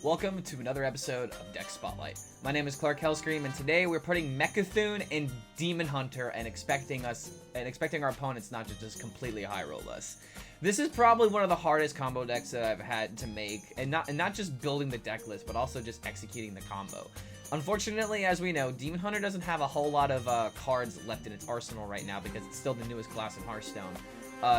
Welcome to another episode of Deck Spotlight. My name is Clark HELLSCREAM, and today we're putting Mecha'thun and Demon Hunter and expecting our opponents not to just completely high roll us. This is probably one of the hardest combo decks that I've had to make, and not just building the deck list, but also just executing the combo. Unfortunately, as we know, Demon Hunter doesn't have a whole lot of cards left in its arsenal right now because it's still the newest class in Hearthstone.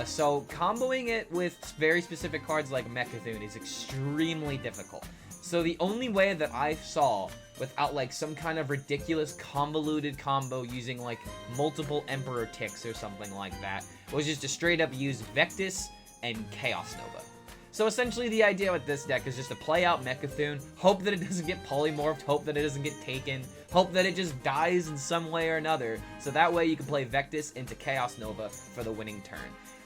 So comboing it with very specific cards like Mecha'thun is extremely difficult. So the only way that I saw without like some kind of ridiculous convoluted combo using like multiple Emperor ticks or something like that was just to straight up use VECTUS and Chaos Nova. So essentially the idea with this deck is just to play out Mecha'thun, hope that it doesn't get polymorphed, hope that it doesn't get taken, hope that it just dies in some way or another, so that way you can play VECTUS into Chaos Nova for the winning turn.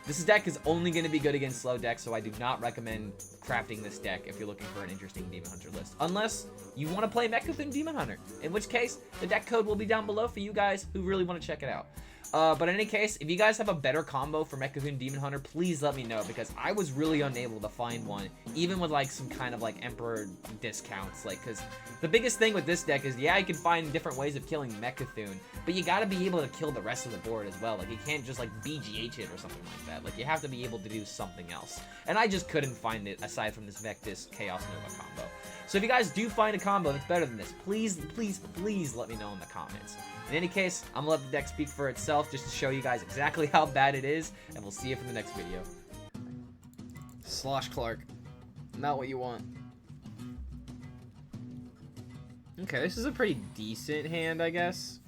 This deck is only going to be good against slow decks, so I do not recommend crafting this deck if you're looking for an interesting Demon Hunter list. Unless you want to play Mecha'thun Demon Hunter, in which case the deck code will be down below for you guys who really want to check it out. But in any case, if you guys have a better combo for Mecha'thun Demon Hunter, please let me know, because I was really unable to find one, even with like some kind of like Emperor discounts. Like, because the biggest thing with this deck is, yeah, you can find different ways of killing Mecha'thun, but you gotta be able to kill the rest of the board as well. Like, you can't just like BGH it or something like that. Like, you have to be able to do something else. And I just couldn't find it aside from this VECTUS Chaos Nova combo. So if you guys do find a combo that's better than this, please, please, please let me know in the comments. In any case, I'm gonna let the deck speak for itself just to show you guys exactly how bad it is, and we'll see you for the next video. Slosh Clark. Not what you want. Okay, this is a pretty decent hand, I guess.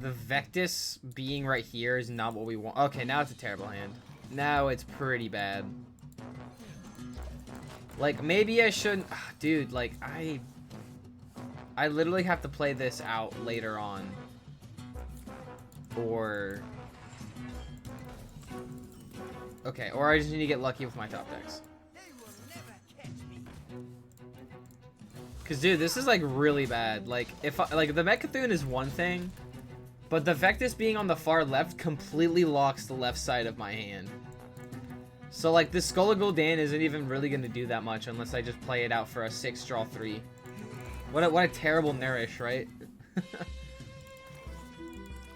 The VECTUS being right here is not what we want. Okay, now it's a terrible hand. Now it's pretty bad. Like, maybe I shouldn't... Dude, like, I literally have to play this out later on. Or... Okay, or I just need to get lucky with my top decks. Because, dude, this is, like, really bad. Like, if like, the Mecha'thun is one thing, but the VECTUS being on the far left completely locks the left side of my hand. So, like, this Scholomance isn't even really going to do that much unless I just play it out for a 6 draw 3. What a terrible nourish, right?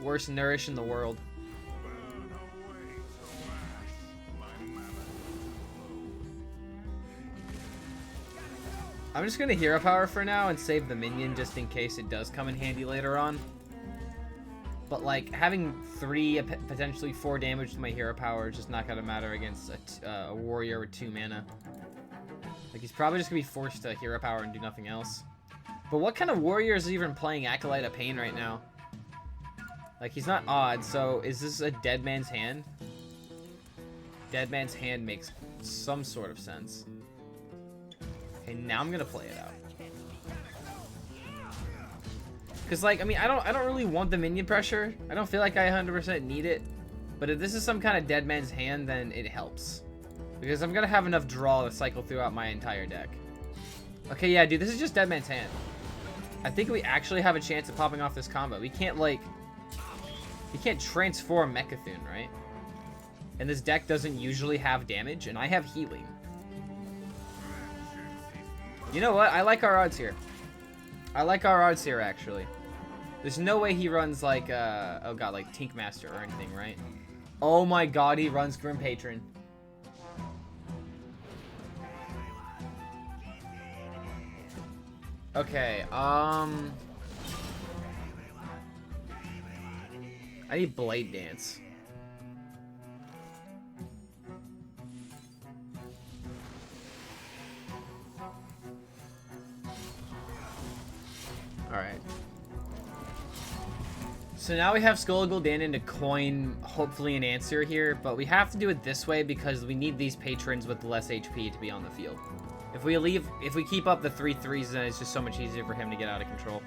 Worst nourish in the world. I'm just gonna hero power for now and save the minion just in case it does come in handy later on. But like having 3, potentially 4 damage to my hero power is just not gonna matter against a warrior with 2 mana. Like he's probably just gonna be forced to hero power and do nothing else. But what kind of warrior is even playing Acolyte of Pain right now? Like, he's not odd, so is this a Dead Man's Hand? Dead Man's Hand makes some sort of sense. Okay, now I'm gonna play it out. Cause like, I mean, I don't really want the minion pressure. I don't feel like I 100% need it. But if this is some kind of Dead Man's Hand, then it helps. Because I'm gonna have enough draw to cycle throughout my entire deck. Okay, yeah, dude, this is just Dead Man's Hand. I think we actually have a chance of popping off this combo. We can't, like... You can't transform Mecha'thun, right? And this deck doesn't usually have damage, and I have healing. You know what? I like our odds here. I like our odds here, actually. There's no way he runs, like, oh god, like Tink Master or anything, right? Oh my god, he runs Grim Patron. Okay, I need Blade Dance. Alright. So now we have Scholomance to coin, hopefully, an answer here, but we have to do it this way because we need these patrons with less HP to be on the field. If we keep up the 3/3s, then it's just so much easier for him to get out of control.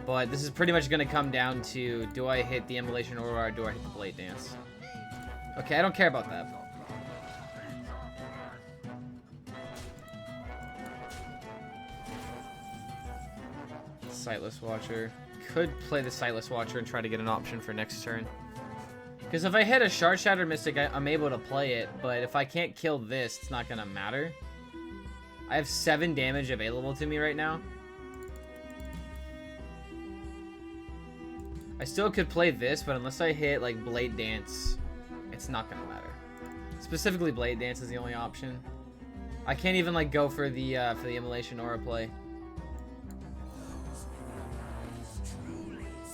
But this is pretty much going to come down to, do I hit the Immolation Aurora or do I hit the Blade Dance? Okay, I don't care about that. Sightless Watcher. Could play the Sightless Watcher and try to get an option for next turn. Because if I hit a Shard Shattered Mystic, I'm able to play it, but if I can't kill this, it's not going to matter. I have 7 damage available to me right now. I still could play this, but unless I hit like Blade Dance, it's not gonna matter. Specifically, Blade Dance is the only option. I can't even like go for the Immolation Aura play.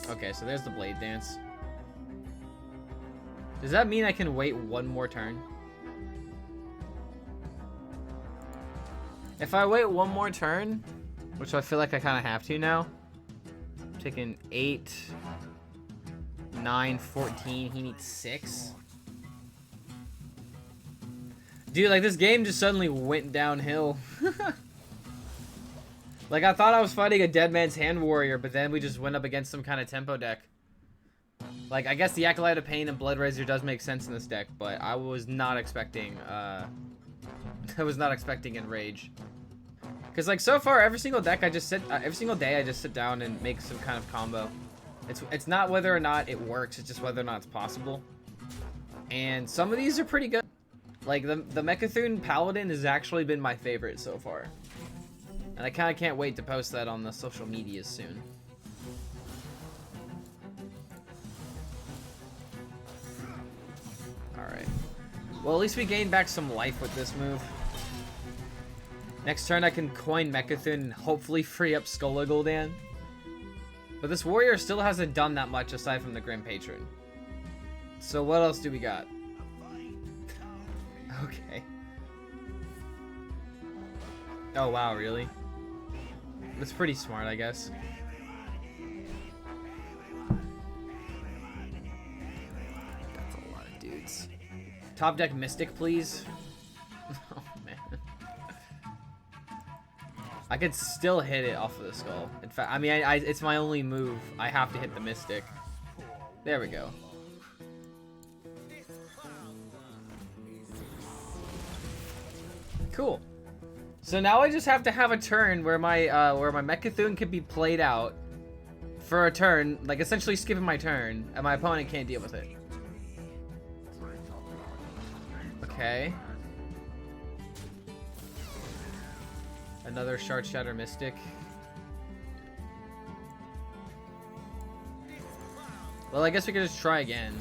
Okay, so there's the Blade Dance. Does that mean I can wait one more turn? If I wait one more turn, which I feel like I kind of have to now, I'm taking 8, 9, 14. He needs 6. Dude, like this game just suddenly went downhill. Like I thought I was fighting a Dead Man's Hand warrior, but then we just went up against some kind of tempo deck. Like I guess the Acolyte of Pain and Blood Razor does make sense in this deck, but I was not expecting I was not expecting Enrage. Cause like so far every single deck I just sit every single day I just sit down and make some kind of combo. It's not whether or not it works, it's just whether or not it's possible. And some of these are pretty good. Like the Mecha'thun Paladin has actually been my favorite so far. And I kind of can't wait to post that on the social medias soon. Alright. Well, at least we gained back some life with this move. Next turn I can coin Mecha'thun and hopefully free up Scholomance. But this warrior still hasn't done that much aside from the Grim Patron. So what else do we got? Okay. Oh wow, really? That's pretty smart, I guess. That's a lot of dudes. Top deck Mystic, please. Oh man. I could still hit it off of the skull. In fact, I mean, it's my only move. I have to hit the Mystic. There we go. Cool. So now I just have to have a turn where my Mecha'thun can be played out for a turn, like essentially skipping my turn, and my opponent can't deal with it. Okay. Another Shard Shatter Mystic. Well, I guess we could just try again.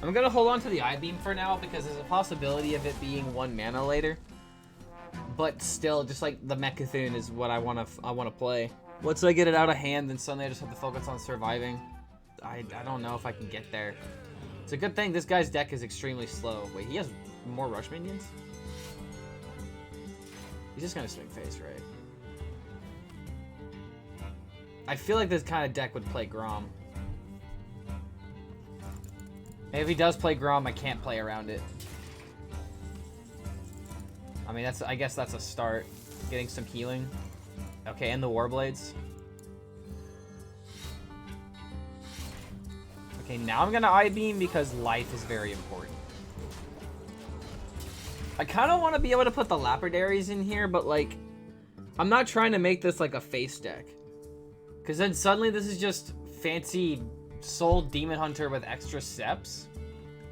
I'm gonna hold on to the I-Beam for now because there's a possibility of it being 1 mana later. But still, just like the Mecha'thun is what I wanna play. Once I get it out of hand, then suddenly I just have to focus on surviving. I don't know if I can get there. It's a good thing this guy's deck is extremely slow. Wait, he has more rush minions? He's just gonna swing face, right? I feel like this kind of deck would play Grom. If he does play Grom, I can't play around it. I mean, I guess that's a start. Getting some healing. Okay, and the Warblades. Okay, now I'm gonna I-Beam because life is very important. I kind of want to be able to put the Lapidaries in here, but like, I'm not trying to make this like a face deck. Because then suddenly this is just fancy Soul Demon Hunter with extra steps,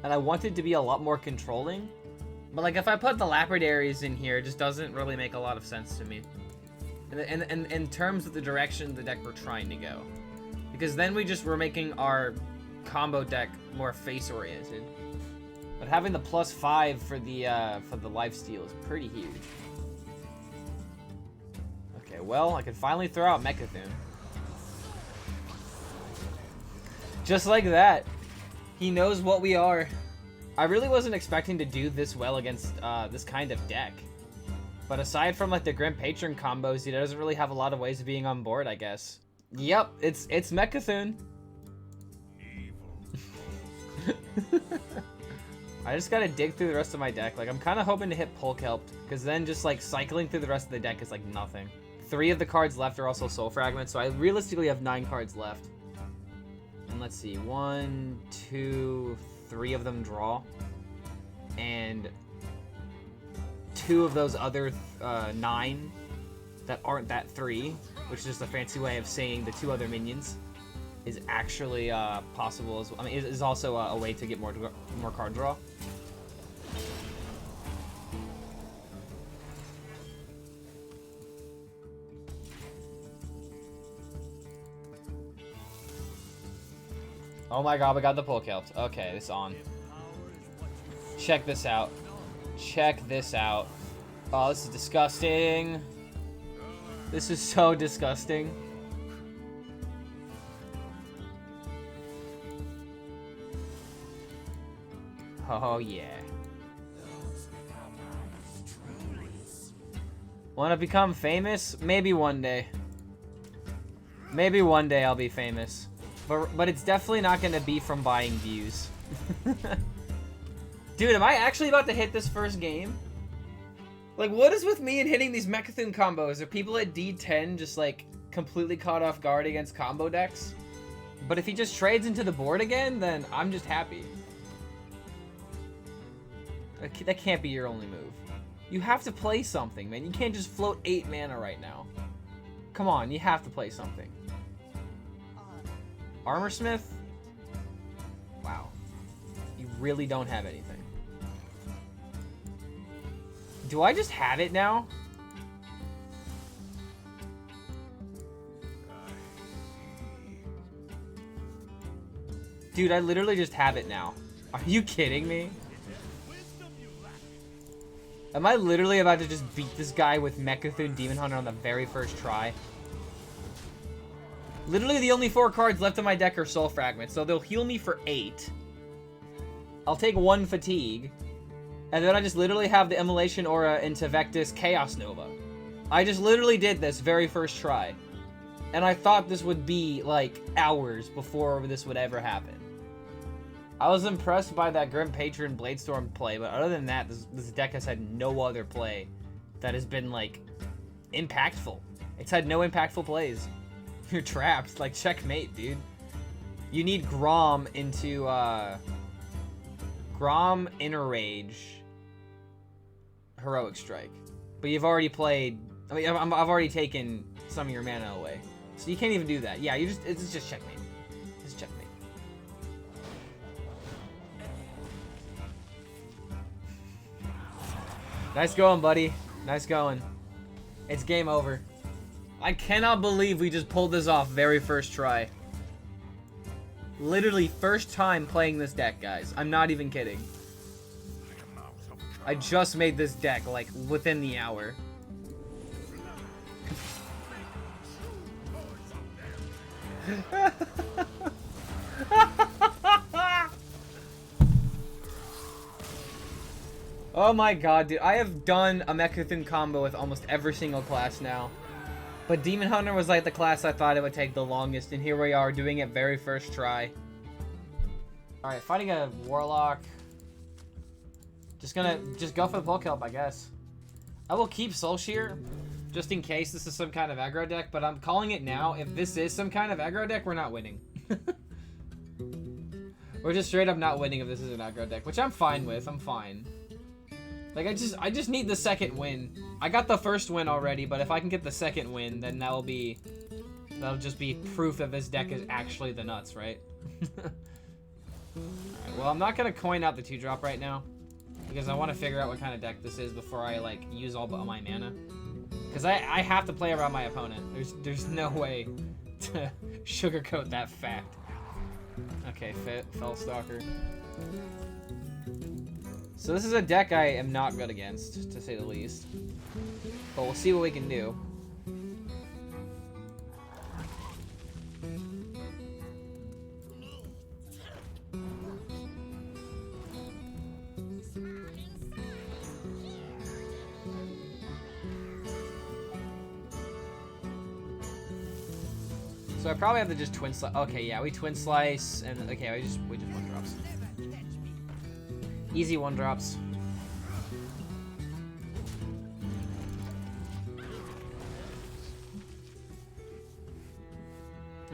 and I want it to be a lot more controlling. But like if I put the Lapidaries in here, it just doesn't really make a lot of sense to me. And in terms of the direction the deck we're trying to go. Because then we're making our combo deck more face oriented. But having the +5 for the lifesteal is pretty huge. Okay, well, I can finally throw out Mecha'thun. Just like that. He knows what we are. I really wasn't expecting to do this well against this kind of deck. But aside from like the Grim Patron combos, he doesn't really have a lot of ways of being on board, I guess. Yep, it's Mecha'thun. I just gotta dig through the rest of my deck. Like, I'm kind of hoping to hit Polkelp, because then just like cycling through the rest of the deck is like nothing. 3 of the cards left are also Soul Fragments, so I realistically have 9 cards left. And let's see, 1, 2, 3 of them draw, and 2 of those other 9 that aren't that 3, which is just a fancy way of saying the 2 other minions. is actually possible as well. I mean, it is also a way to get more card draw. Oh my god, we got the pull kelp. Okay, it's on. Check this out. Check this out. Oh, this is disgusting. This is so disgusting. Oh yeah. Want to become famous? Maybe one day. Maybe one day I'll be famous. But it's definitely not going to be from buying views. Dude, am I actually about to hit this first game? Like, what is with me and hitting these Mecha'thun combos? Are people at D10 just, like, completely caught off guard against combo decks? But if he just trades into the board again, then I'm just happy. That can't be your only move. You have to play something, man. You can't just float 8 mana right now. Come on, you have to play something. Armorsmith? Wow. You really don't have anything. Do I just have it now? Dude, I literally just have it now. Are you kidding me? Am I literally about to just beat this guy with Mecha'thun Demon Hunter on the very first try? Literally the only 4 cards left in my deck are Soul Fragments, so they'll heal me for 8. I'll take 1 Fatigue. And then I just literally have the Immolation Aura into VECTUS Chaos Nova. I just literally did this very first try. And I thought this would be, like, hours before this would ever happen. I was impressed by that Grim Patron Bladestorm play, but other than that, this deck has had no other play that has been, like, impactful. It's had no impactful plays. You're trapped. Like, checkmate, dude. You need Grom into, Grom, Inner Rage, Heroic Strike. But you've already played... I mean, I've already taken some of your mana away. So you can't even do that. Yeah, it's just checkmate. It's checkmate. Nice going, buddy. Nice going. It's game over. I cannot believe we just pulled this off very first try. Literally first time playing this deck, guys. I'm not even kidding. I just made this deck, like, within the hour. Oh my god, dude. I have done a Mecha'thun combo with almost every single class now. But Demon Hunter was like the class I thought it would take the longest, and here we are doing it very first try. Alright, fighting a Warlock. Just go for the Pull Kelp, I guess. I will keep Soul Shear, just in case this is some kind of aggro deck, but I'm calling it now. If this is some kind of aggro deck, we're not winning. We're just straight up not winning if this is an aggro deck, which I'm fine with. I'm fine. Like, I just need the second win. I got the first win already, but if I can get the second win, then that'll just be proof that this deck is actually the nuts, right? Alright, well, I'm not gonna coin out the 2-drop right now, because I want to figure out what kind of deck this is before I, like, use all my mana. Because I have to play around my opponent. There's no way to sugarcoat that fact. Okay, Fellstalker. So this is a deck I am not good against, to say the least. But we'll see what we can do. So I probably have to just twin slice. Okay, yeah, we twin slice, and okay, we just 1-drops. Easy 1-drops.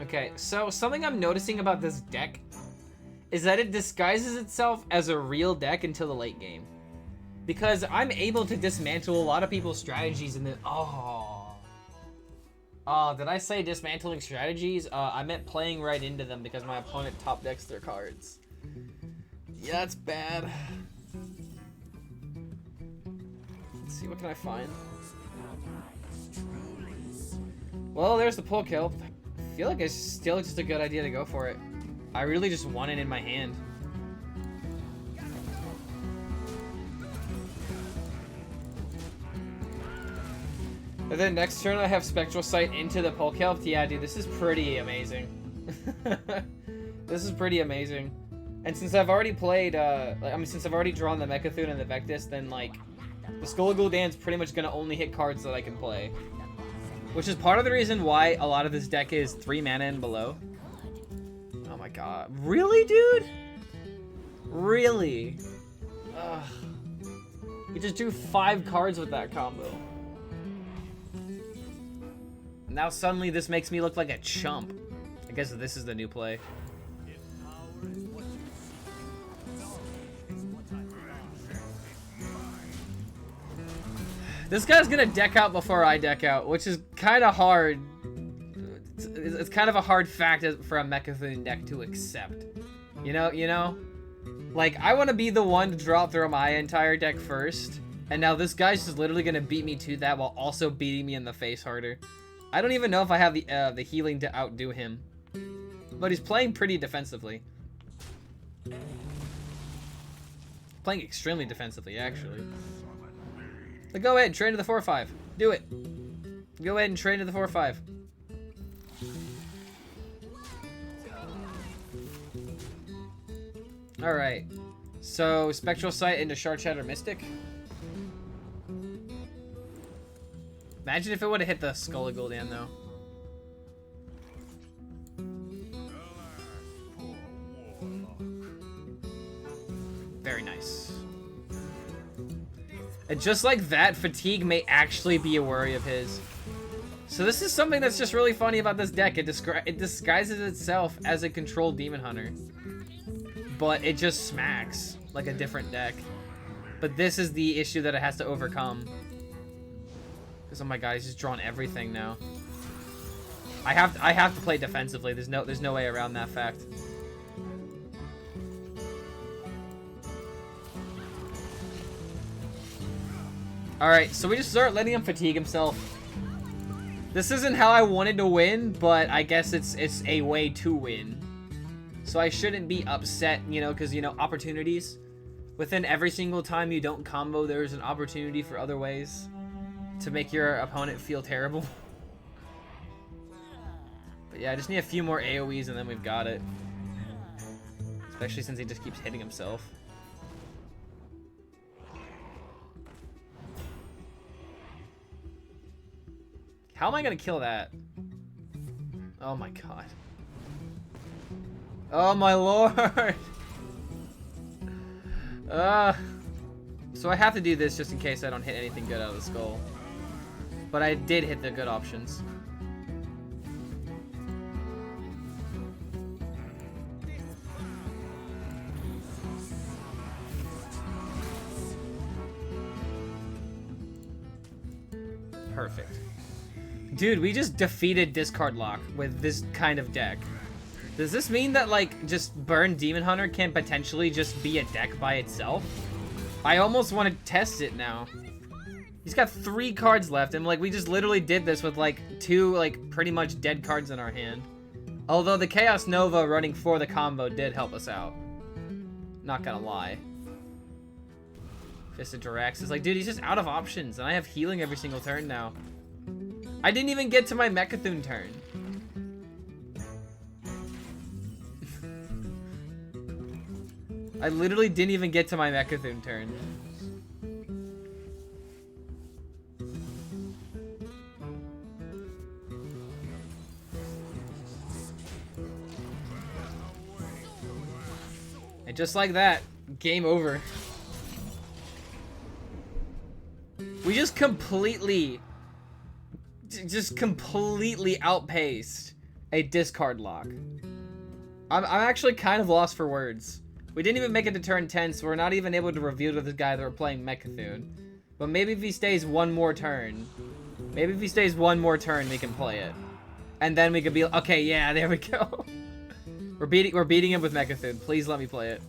Okay, so something I'm noticing about this deck is that it disguises itself as a real deck until the late game. Because I'm able to dismantle a lot of people's strategies and then... Oh. Oh, did I say dismantling strategies? I meant playing right into them because my opponent top decks their cards. Yeah, that's bad. Let's see, what can I find? Well, there's the pull kill. I feel like it's still just a good idea to go for it. I really just want it in my hand. And then next turn I have Spectral Sight into the Pull Kelp. Yeah, dude, this is pretty amazing. This is pretty amazing. And since I've already played, since I've already drawn the Mecha'thun and the VECTUS, then, like, the Scholomance pretty much gonna only hit cards that I can play. Which is part of the reason why a lot of this deck is 3 mana and below. Oh my god. Really, dude? Really? Ugh. You just do 5 cards with that combo. Now suddenly this makes me look like a chump. I guess this is the new play. This guy's gonna deck out before I deck out, which is kind of hard. It's kind of a hard fact for a Mecha'thun deck to accept. You know? Like, I want to be the one to draw through my entire deck first, and now this guy's just literally gonna beat me to that while also beating me in the face harder. I don't even know if I have the healing to outdo him, but he's playing pretty defensively. Playing extremely defensively, actually. But go ahead and trade to the 4/5. Do it. Go ahead and trade to the 4/5. Alright. So, Spectral Sight into Shardshatter Mystic. Imagine if it would have hit the Skull of Gul'dan, though. Very nice. And just like that, Fatigue may actually be a worry of his. So this is something that's just really funny about this deck. It disguises itself as a controlled Demon Hunter. But it just smacks like a different deck. But this is the issue that it has to overcome. Because, oh my god, he's just drawn everything now. I have to play defensively. There's no way around that fact. Alright, so we just start letting him fatigue himself. This isn't how I wanted to win, but I guess it's a way to win. So I shouldn't be upset, because, opportunities. Within every single time you don't combo, there's an opportunity for other ways to make your opponent feel terrible. But yeah, I just need a few more AoEs and then we've got it. Especially since he just keeps hitting himself. How am I gonna kill that? Oh my god. Oh my lord! So I have to do this just in case I don't hit anything good out of the skull. But I did hit the good options. Perfect. Dude, we just defeated Discard Lock with this kind of deck. Does this mean that, like, just Burn Demon Hunter can potentially just be a deck by itself? I almost want to test it now. He's got 3 cards left, and, like, we just literally did this with, like, 2, like, pretty much dead cards in our hand. Although the Chaos Nova running for the combo did help us out. Not gonna lie. Fist of Durax is like, dude, he's just out of options, and I have healing every single turn now. I didn't even get to my Mecha'thun turn. I literally didn't even get to my Mecha'thun turn. And just like that, game over. We just completely outpaced a Discard Lock. I'm actually kind of lost for words. We didn't even make it to turn 10, so we're not even able to reveal to this guy that we're playing Mecha'thun. But maybe if he stays one more turn, Maybe if he stays one more turn, we can play it. And then we could be... Okay, yeah, there we go. We're beating him with Mecha'thun. Please let me play it.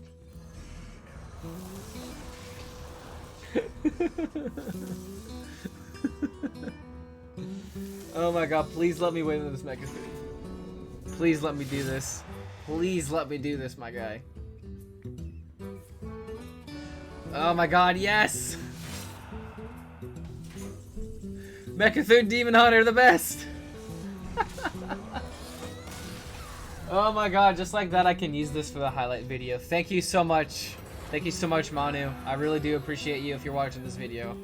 Oh my god, please let me win with this Mecha'thun. Please let me do this. Please let me do this, my guy. Oh my god, yes! Mecha'thun Demon Hunter, the best! Oh my god, just like that I can use this for the highlight video. Thank you so much. Thank you so much, Manu. I really do appreciate you if you're watching this video.